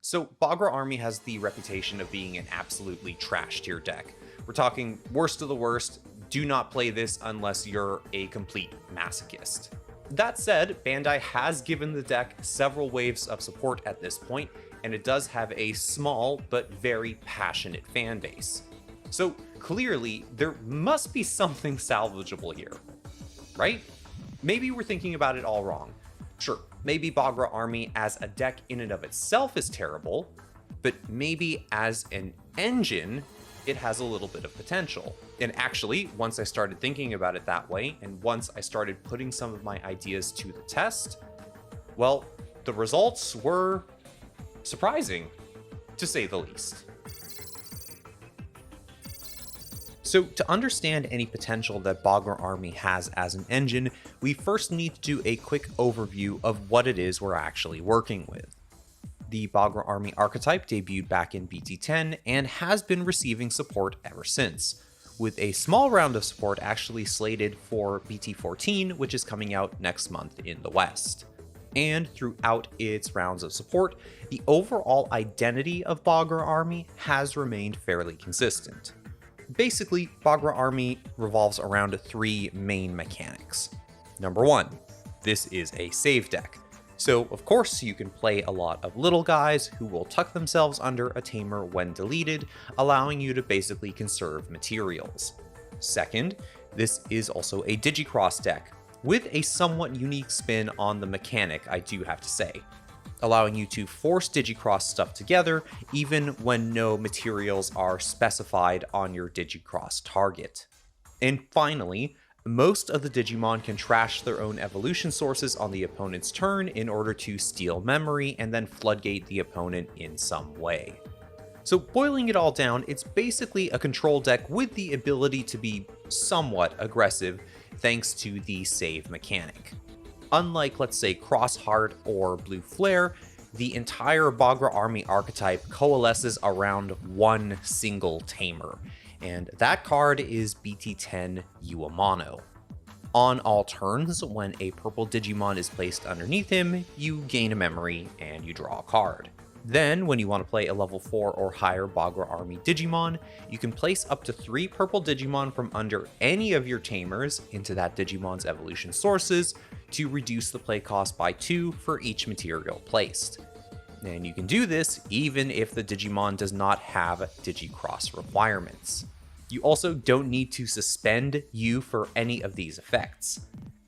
So Bagra Army has the reputation of being an absolutely trash tier deck. We're talking worst of the worst. Do not play this unless you're a complete masochist. That said, Bandai has given the deck several waves of support at this point, and it does have a small but very passionate fan base. So clearly, there must be something salvageable here, right? Maybe we're thinking about it all wrong. Sure, maybe Bagra Army as a deck in and of itself is terrible, but maybe as an engine, it has a little bit of potential. And actually, once I started thinking about it that way, and once I started putting some of my ideas to the test, well, the results were surprising, to say the least. So to understand any potential that Bagra Army has as an engine, we first need to do a quick overview of what it is we're actually working with. The Bagra Army archetype debuted back in BT10 and has been receiving support ever since, with a small round of support actually slated for BT14, which is coming out next month in the West. And throughout its rounds of support, the overall identity of Bagra Army has remained fairly consistent. Basically, Bagra Army revolves around three main mechanics. Number one, this is a save deck. So of course you can play a lot of little guys who will tuck themselves under a tamer when deleted, allowing you to basically conserve materials. Second, this is also a digixros deck, with a somewhat unique spin on the mechanic, I do have to say, allowing you to force digixros stuff together even when no materials are specified on your digixros target. And finally, most of the Digimon can trash their own evolution sources on the opponent's turn in order to steal memory and then floodgate the opponent in some way. So boiling it all down, it's basically a control deck with the ability to be somewhat aggressive thanks to the save mechanic. Unlike, let's say, Crossheart or Blue Flare, the entire Bagra Army archetype coalesces around one single tamer, and that card is BT10 Yuu Amano. On all turns, when a purple Digimon is placed underneath him, you gain a memory and you draw a card. Then, when you want to play a level 4 or higher Bagra Army Digimon, you can place up to 3 purple Digimon from under any of your tamers into that Digimon's evolution sources to reduce the play cost by 2 for each material placed. And you can do this even if the Digimon does not have digixros requirements. You also don't need to suspend Yuu for any of these effects.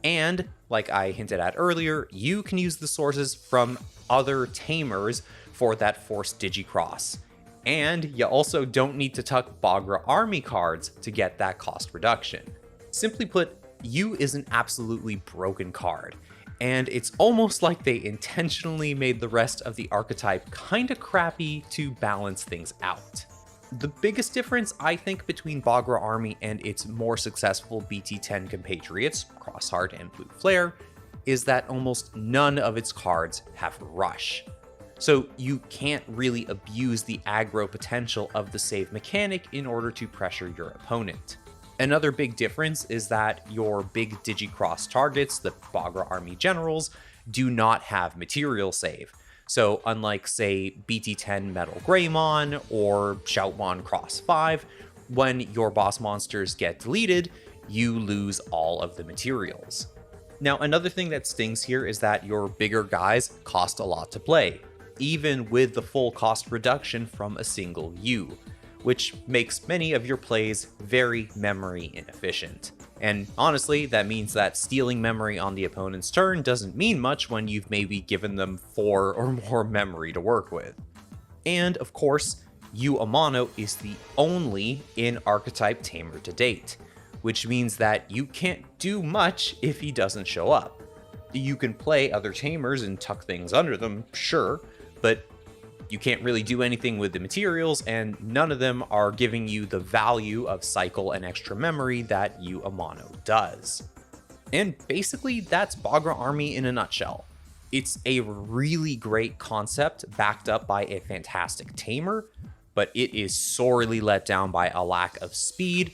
And, like I hinted at earlier, you can use the sources from other tamers for that forced digixros. And you also don't need to tuck Bagra Army cards to get that cost reduction. Simply put, Yuu is an absolutely broken card, and it's almost like they intentionally made the rest of the archetype kinda crappy to balance things out. The biggest difference, I think, between Bagra Army and its more successful BT10 compatriots, Crossheart and Blue Flare, is that almost none of its cards have Rush. So you can't really abuse the aggro potential of the save mechanic in order to pressure your opponent. Another big difference is that your big digixros targets, the Bagra Army generals, do not have material save. So unlike, say, BT10 Metal Greymon or Shoutmon Cross 5, when your boss monsters get deleted, you lose all of the materials. Now, another thing that stings here is that your bigger guys cost a lot to play, even with the full cost reduction from a single Yuu, which makes many of your plays very memory inefficient. And honestly, that means that stealing memory on the opponent's turn doesn't mean much when you've maybe given them 4 or more memory to work with. And of course, Yuu Amano is the only in-archetype tamer to date, which means that you can't do much if he doesn't show up. You can play other tamers and tuck things under them, sure, but you can't really do anything with the materials, and none of them are giving you the value of cycle and extra memory that Yuu Amano does. And basically, that's Bagra Army in a nutshell. It's a really great concept backed up by a fantastic tamer, but it is sorely let down by a lack of speed,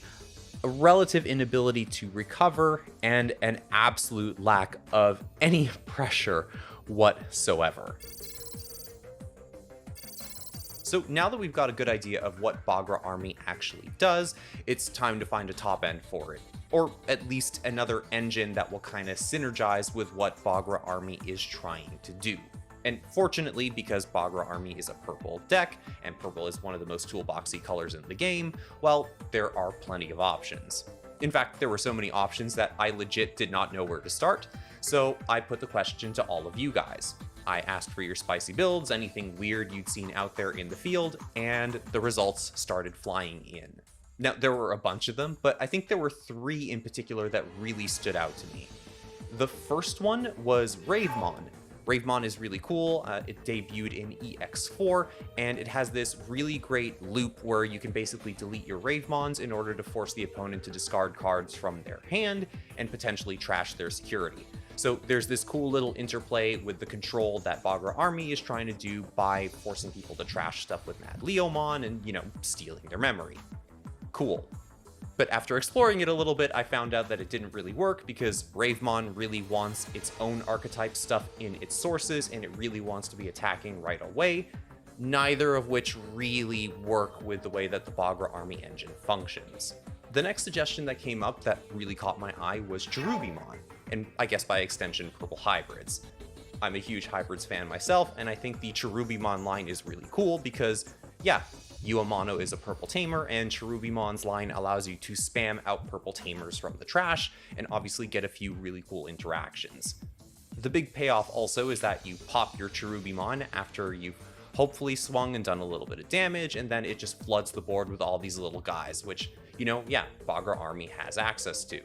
a relative inability to recover, and an absolute lack of any pressure whatsoever. So now that we've got a good idea of what Bagra Army actually does, it's time to find a top end for it. Or at least another engine that will kind of synergize with what Bagra Army is trying to do. And fortunately, because Bagra Army is a purple deck, and purple is one of the most toolboxy colors in the game, well, there are plenty of options. In fact, there were so many options that I legit did not know where to start, so I put the question to all of you guys. I asked for your spicy builds, anything weird you'd seen out there in the field, and the results started flying in. Now, there were a bunch of them, but I think there were 3 in particular that really stood out to me. The first one was Ravemon. Ravemon is really cool. It debuted in EX4, and it has this really great loop where you can basically delete your Ravemons in order to force the opponent to discard cards from their hand and potentially trash their security. So there's this cool little interplay with the control that Bagra Army is trying to do by forcing people to trash stuff with Mad Leomon and, stealing their memory. Cool. But after exploring it a little bit, I found out that it didn't really work because Ravemon really wants its own archetype stuff in its sources, and it really wants to be attacking right away, neither of which really work with the way that the Bagra Army engine functions. The next suggestion that came up that really caught my eye was Cherubimon, and I guess by extension, Purple Hybrids. I'm a huge Hybrids fan myself, and I think the Cherubimon line is really cool because, yeah, Yuu Amano is a purple tamer, and Cherubimon's line allows you to spam out purple tamers from the trash, and obviously get a few really cool interactions. The big payoff also is that you pop your Cherubimon after you've hopefully swung and done a little bit of damage, and then it just floods the board with all these little guys, which, Bagra Army has access to.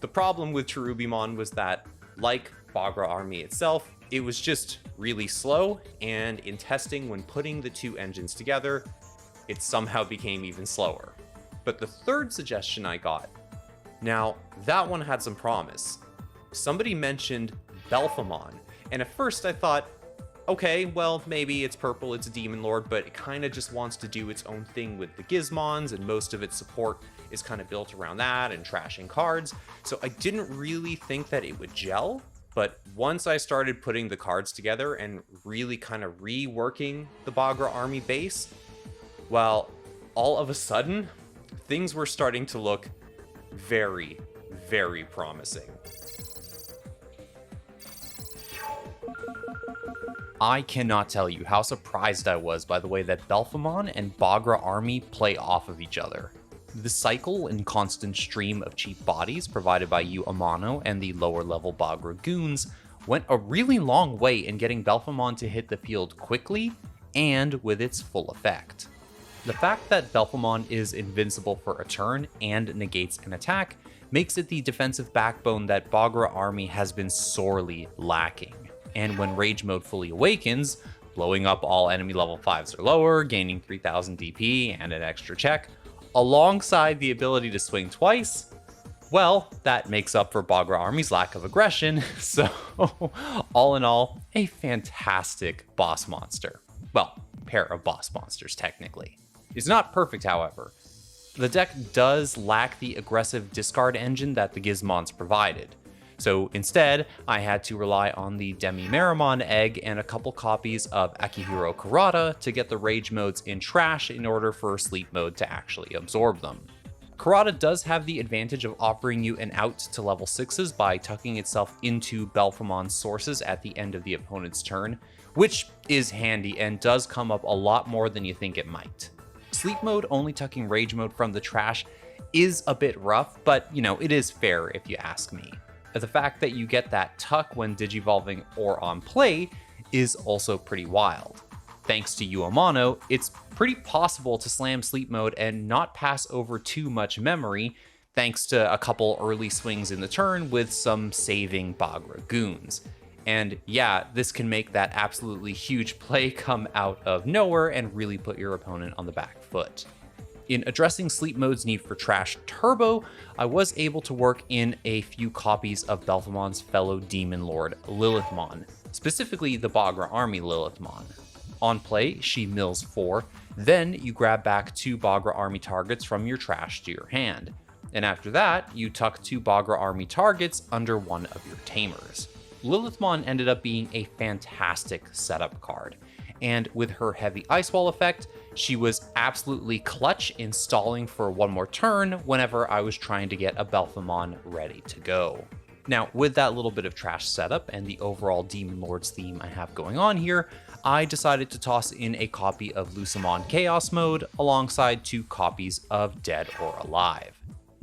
The problem with Cherubimon was that, like Bagra Army itself, it was just really slow, and in testing when putting the 2 engines together, it somehow became even slower. But the third suggestion I got, now that one had some promise. Somebody mentioned Belphemon, and at first I thought, okay, well, maybe it's purple, it's a demon lord, but it kind of just wants to do its own thing with the Gizmons, and most of its support is kind of built around that and trashing cards, so I didn't really think that it would gel. But once I started putting the cards together and really kind of reworking the Bagra Army base, well, all of a sudden, things were starting to look very, very promising. I cannot tell you how surprised I was by the way that Belphemon and Bagra Army play off of each other. The cycle and constant stream of cheap bodies provided by Yuu Amano and the lower level Bagra goons went a really long way in getting Belphemon to hit the field quickly and with its full effect. The fact that Belphemon is invincible for a turn and negates an attack makes it the defensive backbone that Bagra Army has been sorely lacking. And when Rage Mode fully awakens, blowing up all enemy level 5s or lower, gaining 3000 DP and an extra check, alongside the ability to swing twice, well, that makes up for Bagra Army's lack of aggression, so all in all, a fantastic boss monster. Well, pair of boss monsters, technically. It's not perfect, however. The deck does lack the aggressive discard engine that the Gizmons provided. So instead, I had to rely on the Demi-Meramon egg and a couple copies of Akihiro Kurata to get the rage modes in trash in order for sleep mode to actually absorb them. Kurata does have the advantage of offering you an out to level 6s by tucking itself into Belphemon's sources at the end of the opponent's turn, which is handy and does come up a lot more than you think it might. Sleep mode only tucking rage mode from the trash is a bit rough, but it is fair if you ask me. The fact that you get that tuck when digivolving or on play is also pretty wild. Thanks to Yuu Amano, it's pretty possible to slam sleep mode and not pass over too much memory, thanks to a couple early swings in the turn with some saving Bagra goons. And yeah, this can make that absolutely huge play come out of nowhere and really put your opponent on the back foot. In addressing sleep mode's need for trash turbo, I was able to work in a few copies of Belphemon's fellow demon lord Lilithmon, specifically the Bagra Army Lilithmon. On play, she mills 4, then you grab back 2 Bagra Army targets from your trash to your hand. And after that, you tuck 2 Bagra Army targets under one of your tamers. Lilithmon ended up being a fantastic setup card, and with her heavy ice wall effect, she was absolutely clutch in stalling for one more turn whenever I was trying to get a Belphemon ready to go. Now, with that little bit of trash setup and the overall Demon Lords theme I have going on here, I decided to toss in a copy of Lucemon Chaos Mode alongside 2 copies of Dead or Alive.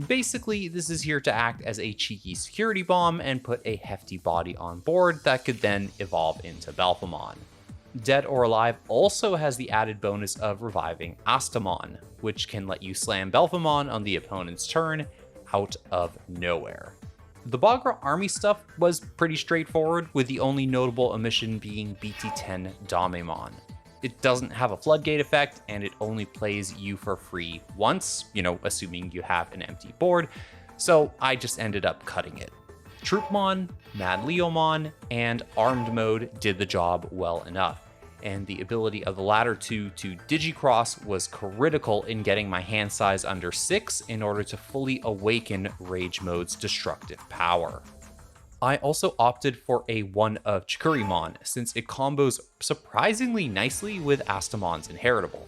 Basically, this is here to act as a cheeky security bomb and put a hefty body on board that could then evolve into Belphemon. Dead or Alive also has the added bonus of reviving Astamon, which can let you slam Belphemon on the opponent's turn out of nowhere. The Bagra Army stuff was pretty straightforward, with the only notable omission being BT10 Damemon. It doesn't have a floodgate effect, and it only plays you for free once, assuming you have an empty board, so I just ended up cutting it. Troopmon, Mad Leomon, and Armed Mode did the job well enough, and the ability of the latter two to digicross was critical in getting my hand size under 6 in order to fully awaken Rage Mode's destructive power. I also opted for a 1 of Chikurimon, since it combos surprisingly nicely with Astamon's Inheritable.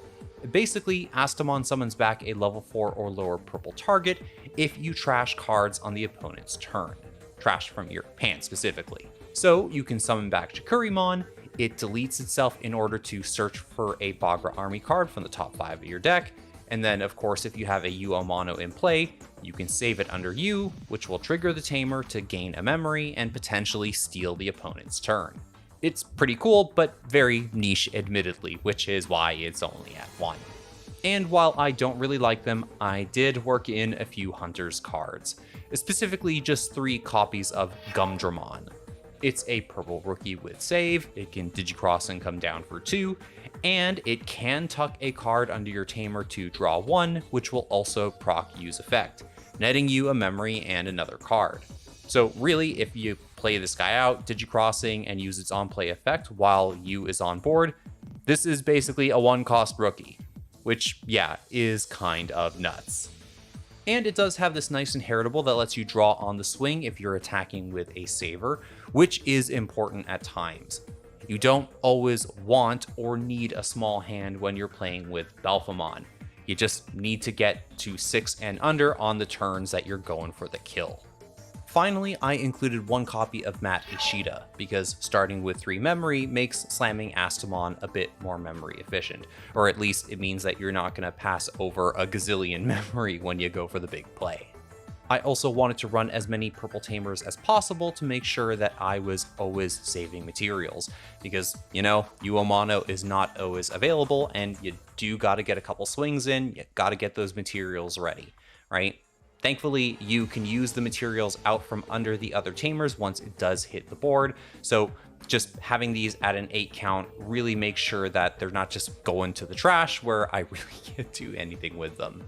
Basically, Astamon summons back a level 4 or lower purple target if you trash cards on the opponent's turn. Trash from your hand specifically. So you can summon back Chikurimon, it deletes itself in order to search for a Bagra Army card from the top 5 of your deck, and then of course if you have a Yuu Amano in play, you can save it under Yuu, which will trigger the Tamer to gain a memory and potentially steal the opponent's turn. It's pretty cool, but very niche admittedly, which is why it's only at 1. And while I don't really like them, I did work in a few Hunters cards, specifically just 3 copies of Gumdramon. It's a purple rookie with save, it can digicross and come down for 2, and it can tuck a card under your Tamer to draw 1, which will also proc Yuu's effect, netting you a memory and another card. So really, if you play this guy out, digicrossing and use its on-play effect while Yuu is on board, this is basically a 1-cost rookie, which, yeah, is kind of nuts. And it does have this nice inheritable that lets you draw on the swing if you're attacking with a saver, which is important at times. You don't always want or need a small hand when you're playing with Belphemon. You just need to get to 6 and under on the turns that you're going for the kill. Finally, I included 1 copy of Matt Ishida, because starting with 3 memory makes slamming Astamon a bit more memory efficient, or at least it means that you're not going to pass over a gazillion memory when you go for the big play. I also wanted to run as many purple tamers as possible to make sure that I was always saving materials, because, Yuu Amano is not always available, and you do gotta get a couple swings in, you gotta get those materials ready, right? Thankfully, you can use the materials out from under the other tamers once it does hit the board, so just having these at an 8 count really makes sure that they're not just going to the trash where I really can't do anything with them.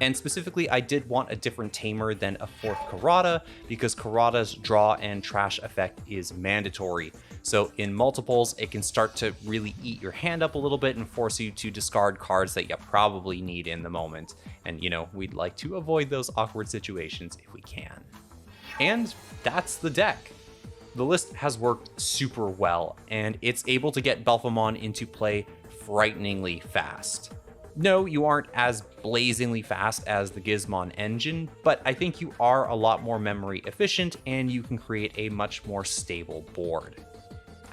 And specifically, I did want a different tamer than a 4th Karada, because Karada's draw and trash effect is mandatory. So in multiples, it can start to really eat your hand up a little bit and force you to discard cards that you probably need in the moment. And we'd like to avoid those awkward situations if we can. And that's the deck. The list has worked super well, and it's able to get Belphemon into play frighteningly fast. No, you aren't as blazingly fast as the Gizmon engine, but I think you are a lot more memory efficient and you can create a much more stable board.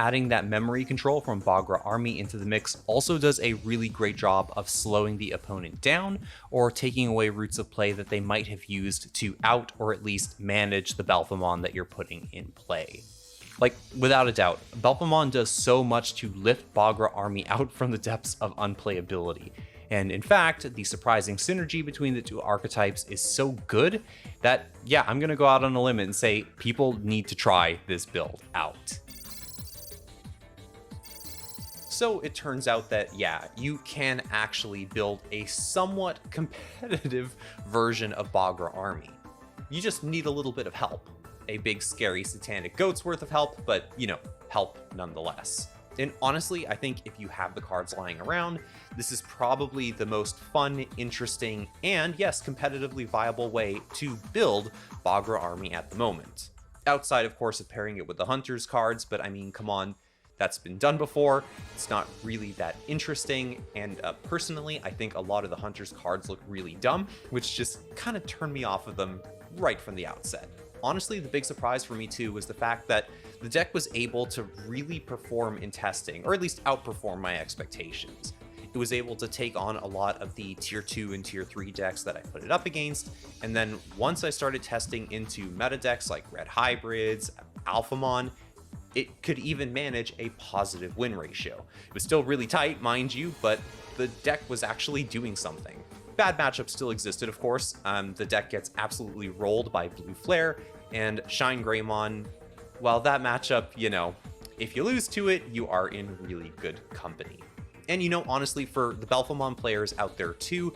Adding that memory control from Bagra Army into the mix also does a really great job of slowing the opponent down or taking away routes of play that they might have used to out or at least manage the Belphemon that you're putting in play. Like, without a doubt, Belphemon does so much to lift Bagra Army out from the depths of unplayability. And in fact, the surprising synergy between the 2 archetypes is so good that, yeah, I'm gonna go out on a limb and say people need to try this build out. So it turns out that, yeah, you can actually build a somewhat competitive version of Bagra Army. You just need a little bit of help. A big, scary, satanic goat's worth of help, but, help nonetheless. And honestly, I think if you have the cards lying around, this is probably the most fun, interesting, and yes, competitively viable way to build Bagra Army at the moment. Outside, of course, of pairing it with the Hunters cards, but I mean, come on, That's been done before. It's not really that interesting, and personally, I think a lot of the Hunter's cards look really dumb, which just kind of turned me off of them right from the outset. Honestly, the big surprise for me too was the fact that the deck was able to really perform in testing, or at least outperform my expectations. It was able to take on a lot of the tier 2 and tier 3 decks that I put it up against, and then once I started testing into meta decks like Red Hybrids, Belphemon, it could even manage a positive win ratio. It was still really tight, mind you, but the deck was actually doing something. Bad matchups still existed, of course. The deck gets absolutely rolled by Blue Flare, and Shine Greymon, well, that matchup, you know, if you lose to it, you are in really good company. And you know, honestly, for the Belphemon players out there too,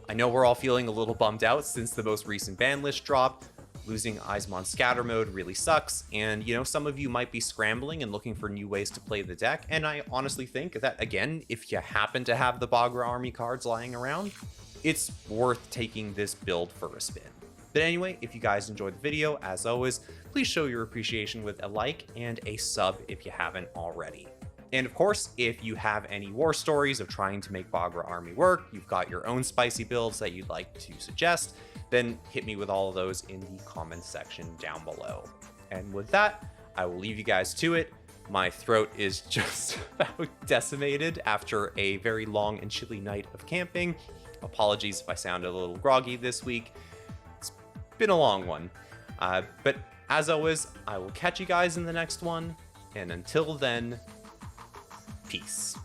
I know we're all feeling a little bummed out since the most recent ban list dropped. Losing Eismon Scatter Mode really sucks, and you know, some of you might be scrambling and looking for new ways to play the deck, and I honestly think that, again, if you happen to have the Bagra Army cards lying around, it's worth taking this build for a spin. But anyway, if you guys enjoyed the video, as always, please show your appreciation with a like and a sub if you haven't already. And of course, if you have any war stories of trying to make Bagra Army work, you've got your own spicy builds that you'd like to suggest, then hit me with all of those in the comments section down below. And with that, I will leave you guys to it. My throat is just about decimated after a very long and chilly night of camping. Apologies if I sounded a little groggy this week. It's been a long one. But as always, I will catch you guys in the next one. And until then, peace.